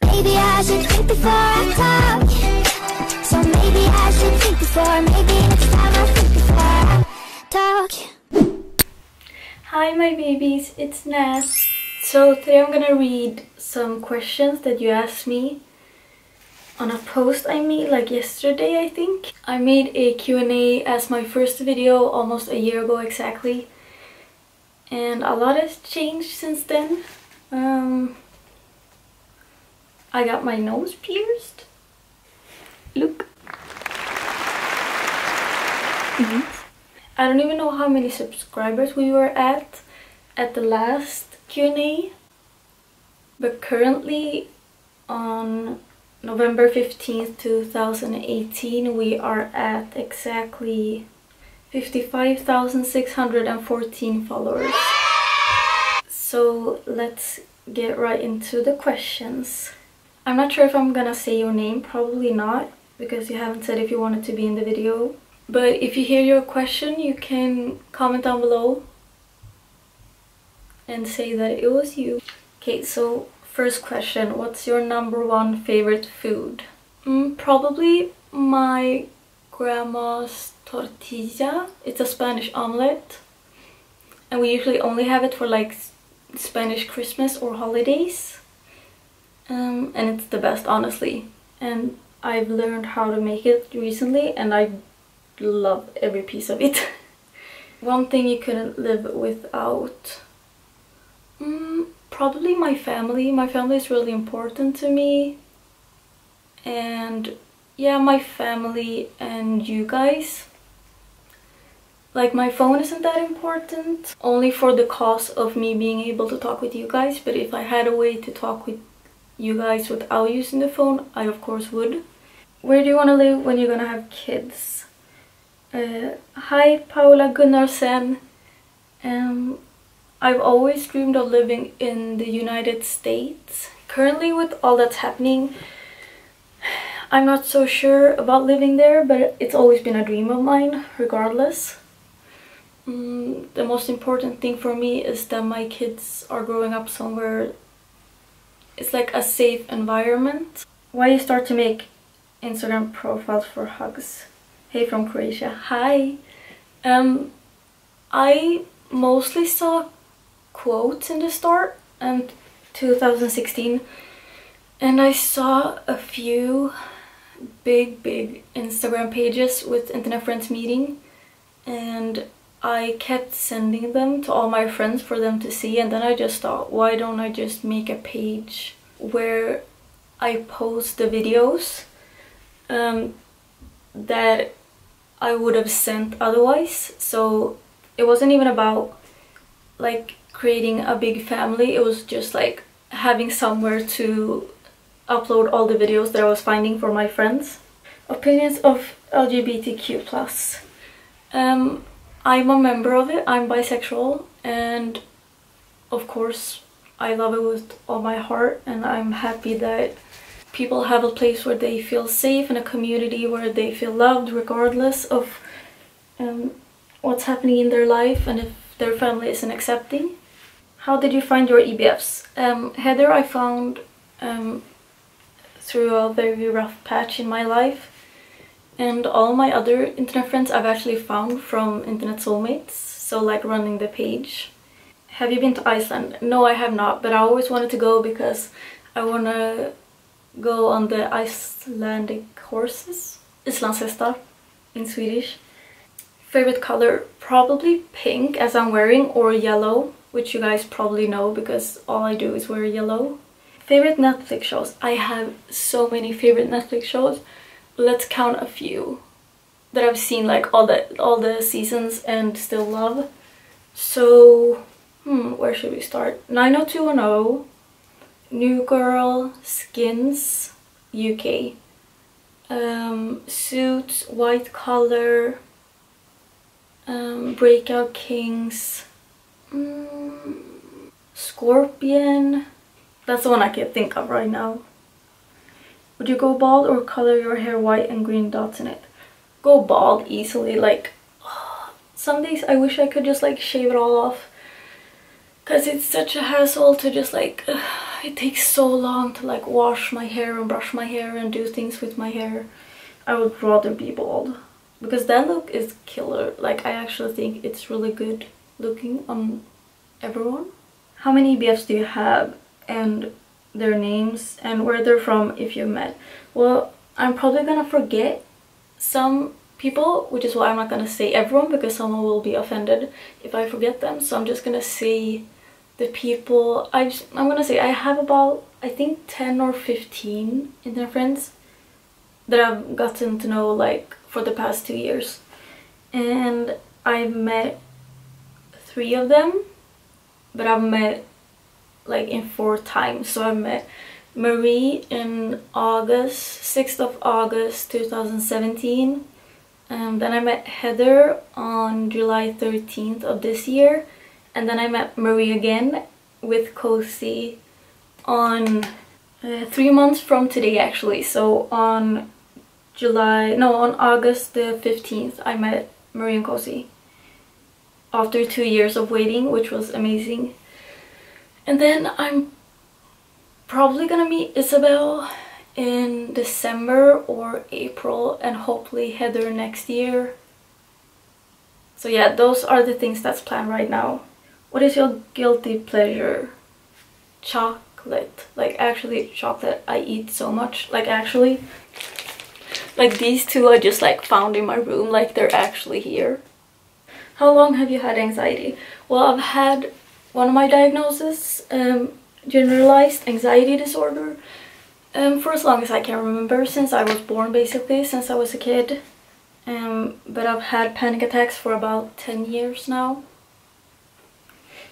Maybe I should think before I talk. So maybe I should think before. Maybe next time I think before I talk. Hi my babies, it's Naz. So today I'm gonna read some questions that you asked me on a post I made like yesterday, I think. I made a Q&A as my first video almost a year ago exactly. And a lot has changed since then. I got my nose pierced. Look. I don't even know how many subscribers we were at the last Q&A. But currently on November 15th, 2018, we are at exactly 55,614 followers. So let's get right into the questions. I'm not sure if I'm gonna say your name, probably not, because you haven't said if you wanted to be in the video. But if you hear your question, you can comment down below and say that it was you. Okay, so first question, what's your #1 favorite food? Probably my grandma's tortilla. It's a Spanish omelette. And we usually only have it for like Spanish Christmas or holidays. And it's the best, honestly. And I've learned how to make it recently and I love every piece of it. One thing you couldn't live without. Probably my family. My family is really important to me. And yeah, my family and you guys. Like my phone isn't that important, only for the cause of me being able to talk with you guys, but if I had a way to talk with you guys without using the phone, I of course would. Where do you want to live when you're gonna have kids? Hi Paula Gunnarsen. I've always dreamed of living in the United States. Currently with all that's happening, I'm not so sure about living there, but it's always been a dream of mine, regardless. The most important thing for me is that my kids are growing up somewhere it's like a safe environment. Why you start to make Instagram profiles for hugs? Hey from Croatia. Hi. I mostly saw quotes in the start and 2016, and I saw a few big Instagram pages with internet friends meeting, and I kept sending them to all my friends for them to see, and then I just thought, why don't I just make a page where I post the videos that I would have sent otherwise. So it wasn't even about like creating a big family, it was just like having somewhere to upload all the videos that I was finding for my friends. Opinions of LGBTQ+. I'm a member of it, I'm bisexual, and of course I love it with all my heart, and I'm happy that people have a place where they feel safe and a community where they feel loved regardless of what's happening in their life and if their family isn't accepting. How did you find your EBFs? Heather I found through a very rough patch in my life. And all my other internet friends I've actually found from Internet Soulmates, so like running the page. Have you been to Iceland? No, I have not, but I always wanted to go because I want to go on the Icelandic horses. Islandshästar in Swedish. Favorite color? Probably pink, as I'm wearing, or yellow, which you guys probably know because all I do is wear yellow. Favorite Netflix shows? I have so many favorite Netflix shows. Let's count a few that I've seen like all the seasons and still love. So, where should we start? 90210, New Girl, Skins, UK, Suits, White Collar, Breakout Kings, Scorpion. That's the one I can think of right now. Would you go bald or color your hair white and green dots in it? Go bald easily. Like, some days I wish I could just like shave it all off, because it's such a hassle to just like it takes so long to like wash my hair and brush my hair and do things with my hair. I would rather be bald because that look is killer. Like I actually think it's really good looking on everyone. How many BFs do you have and their names and where they're from if you met? Well, I'm probably gonna forget some people, which is why I'm not gonna say everyone because someone will be offended if I forget them. So I'm just gonna say the people. I'm gonna say I have about, I think, 10 or 15 internet friends that I've gotten to know like for the past 2 years, and I've met 3 of them, but I've met like in 4 times. So I met Marie in August, 6th of August 2017. Then I met Heather on July 13th of this year. And then I met Marie again with Cozy on 3 months from today actually. So on August the 15th I met Marie and Cozy after 2 years of waiting, which was amazing. And then I'm probably gonna meet Isabel in December or April, and hopefully Heather next year. So yeah, those are the things that's planned right now. What is your guilty pleasure? Chocolate. Like actually chocolate. I eat so much. Like actually, like these 2 I just like found in my room, like they're actually here. How long have you had anxiety? Well, I've had one of my diagnoses, generalized anxiety disorder, for as long as I can remember, since I was born basically, since I was a kid. But I've had panic attacks for about 10 years now.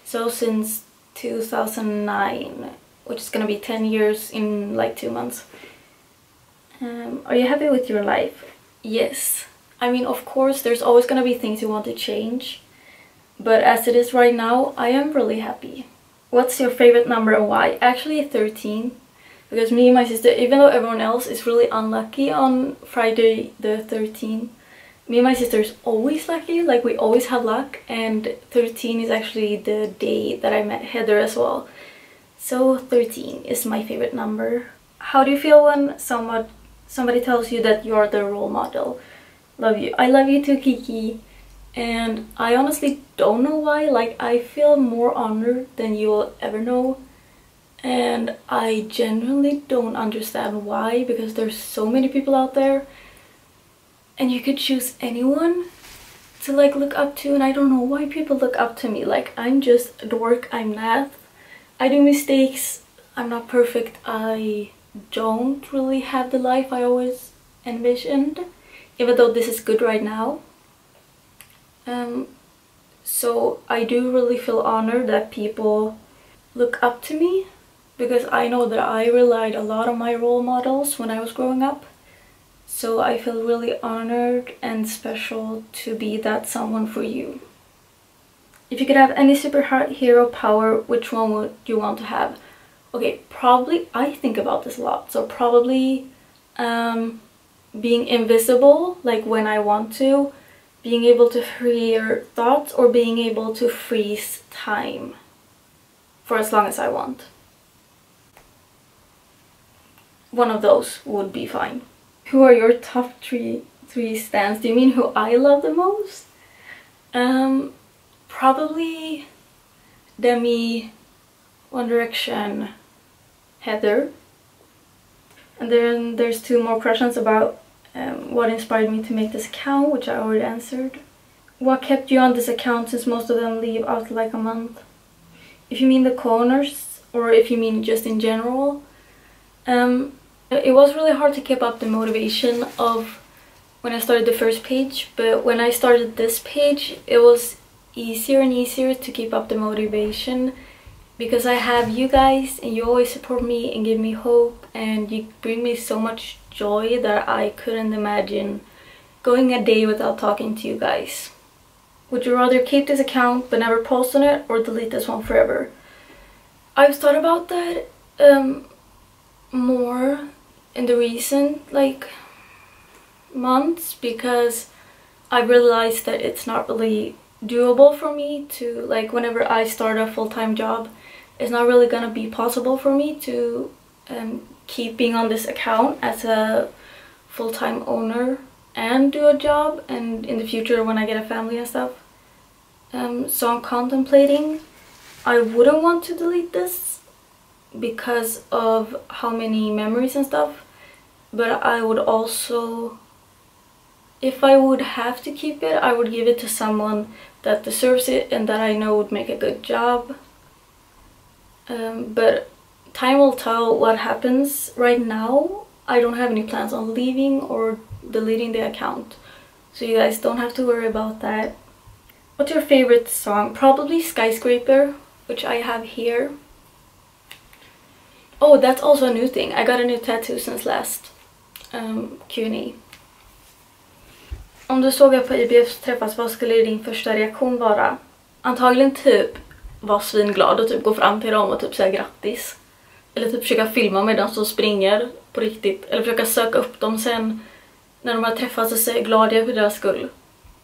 So since 2009, which is gonna be 10 years in like 2 months. Are you happy with your life? Yes. I mean, of course, there's always gonna be things you want to change. But as it is right now, I am really happy. What's your favorite number and why? Actually 13. Because me and my sister, even though everyone else is really unlucky on Friday the 13th, me and my sister is always lucky. Like we always have luck. And 13 is actually the day that I met Heather as well. So 13 is my favorite number. How do you feel when somebody tells you that you're their role model? Love you. I love you too, Kiki. And I honestly don't know why. Like I feel more honored than you'll ever know. And I genuinely don't understand why, because there's so many people out there and you could choose anyone to like look up to, and I don't know why people look up to me. Like I'm just a dork, I'm Nath, I do mistakes, I'm not perfect, I don't really have the life I always envisioned, even though this is good right now. So I do really feel honored that people look up to me, because I know that I relied a lot on my role models when I was growing up. So I feel really honored and special to be that someone for you. If you could have any superhero power, which one would you want to have? Okay, probably, I think about this a lot. So probably being invisible, like when I want to, being able to hear thoughts, or being able to freeze time for as long as I want. One of those would be fine. Who are your top three stans? Do you mean who I love the most? Probably Demi, One Direction, Heather. And then there's 2 more questions about what inspired me to make this account, which I already answered. What kept you on this account since most of them leave after like a month? If you mean the corners, or if you mean just in general, it was really hard to keep up the motivation of when I started the first page, but when I started this page, it was easier and easier to keep up the motivation, because I have you guys and you always support me and give me hope, and you bring me so much joy that I couldn't imagine going a day without talking to you guys. Would you rather keep this account but never post on it, or delete this one forever? I've thought about that more in the recent like months, because I realized that it's not really doable for me to, like, whenever I start a full-time job, it's not really gonna be possible for me to keep being on this account as a full-time owner and do a job, and in the future when I get a family and stuff. So I'm contemplating. I wouldn't want to delete this because of how many memories and stuff, but I would also, if I would have to keep it, I would give it to someone that deserves it and that I know would make a good job. But time will tell what happens. Right now, I don't have any plans on leaving or deleting the account, so you guys don't have to worry about that. What's your favorite song? Probably Skyscraper, which I have here. Oh, that's also a new thing. I got a new tattoo since last Q&A. Om du såg jag på IBF träffas, vad skulle din första reaktion vara? Antagligen typ vara svinglad och typ gå fram till dem och typ säga grattis. Eller typ försöka filma medan de springer på riktigt. Eller försöka söka upp dem sen när de har träffats och säga glad jag för deras skull.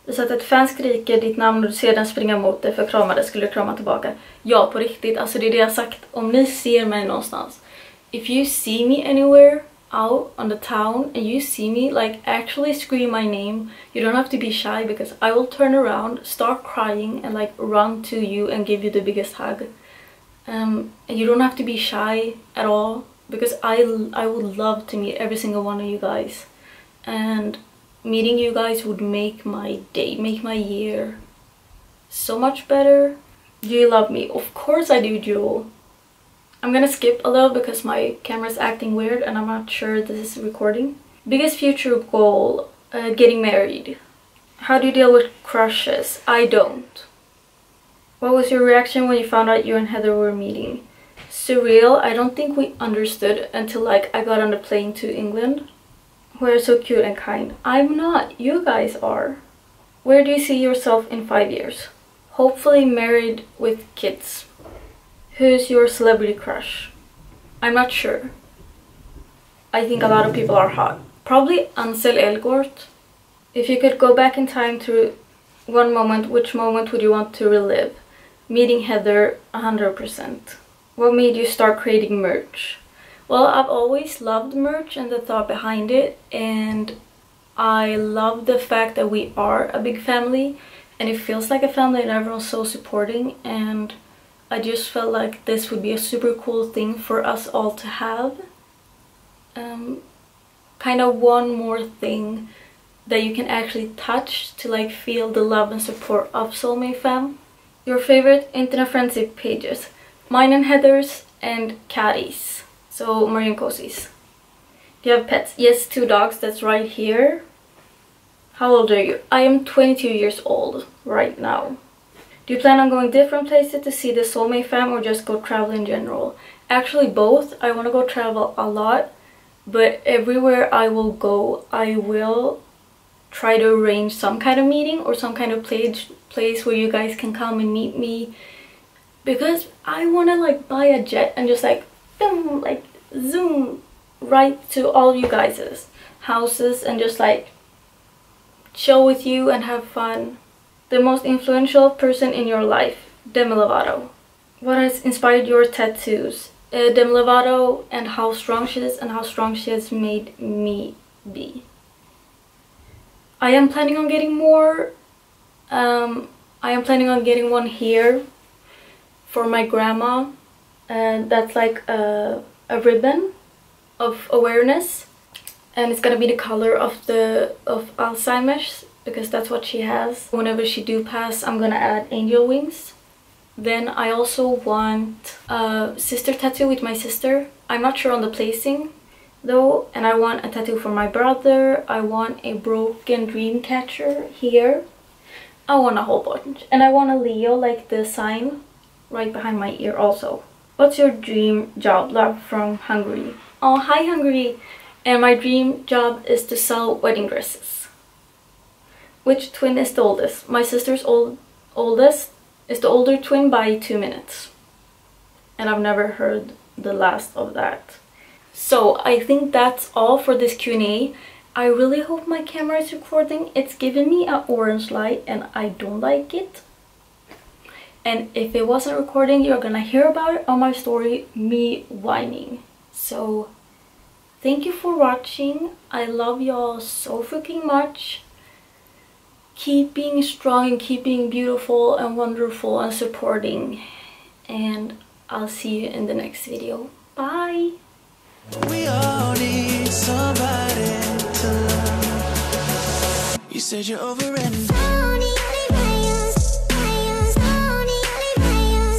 Så att ett fan skriker ditt namn och du ser den springa mot dig för att krama dig, skulle du krama tillbaka? Ja, på riktigt. Alltså det är det jag har sagt. Om ni ser mig någonstans. If you see me anywhere out on the town and you see me, like, actually scream my name, you don't have to be shy, because I will turn around, start crying and like run to you and give you the biggest hug. And you don't have to be shy at all, because I would love to meet every single one of you guys, and meeting you guys would make my day, make my year so much better. Do you love me? Of course I do, Jewel. I'm gonna skip a little because my camera's acting weird and I'm not sure this is recording. Biggest future goal, getting married. How do you deal with crushes? I don't. What was your reaction when you found out you and Heather were meeting? Surreal. I don't think we understood until like I got on the plane to England. We're so cute and kind. I'm not. You guys are. Where do you see yourself in 5 years? Hopefully married with kids. Who's your celebrity crush? I'm not sure. I think a lot of people are hot. Probably Ansel Elgort. If you could go back in time to one moment, which moment would you want to relive? Meeting Heather, 100%. What made you start creating merch? Well, I've always loved merch and the thought behind it, and I love the fact that we are a big family and it feels like a family and everyone's so supporting, and I just felt like this would be a super cool thing for us all to have. Kind of one more thing that you can actually touch to like feel the love and support of Soulmate Fam. Your favorite internet friendship pages? Mine and Heather's and Caddy's. So Marie and Cosie's. Do you have pets? Yes, 2 dogs. That's right here. How old are you? I am 22 years old right now. Do you plan on going different places to see the Soulmate Fam or just go travel in general? Actually both. I want to go travel a lot, but everywhere I will go, I will try to arrange some kind of meeting or some kind of place where you guys can come and meet me, because I want to like buy a jet and just like boom, like zoom right to all you guys' houses and just like chill with you and have fun. The most influential person in your life? Demi Lovato. What has inspired your tattoos? Demi Lovato and how strong she is and how strong she has made me be. I am planning on getting more. I am planning on getting one here for my grandma, and that's like a ribbon of awareness, and it's gonna be the color of Alzheimer's, because that's what she has. Whenever she do pass, I'm gonna add angel wings. Then I also want a sister tattoo with my sister. I'm not sure on the placing though, and I want a tattoo for my brother. I want a broken dream catcher here. I want a whole bunch, and I want a Leo, like the sign right behind my ear also. What's your dream job? Love from Hungary. Oh, hi Hungary. And my dream job is to sell wedding dresses. Which twin is the oldest? My sister's oldest is the older twin by 2 minutes. And I've never heard the last of that. So I think that's all for this Q&A. I really hope my camera is recording. It's giving me an orange light and I don't like it. And if it wasn't recording, you're gonna hear about it on my story, me whining. So thank you for watching. I love y'all so freaking much. Keep being strong and keep being beautiful and wonderful and supporting. And I'll see you in the next video. Bye! We all need somebody to love. You said you're over and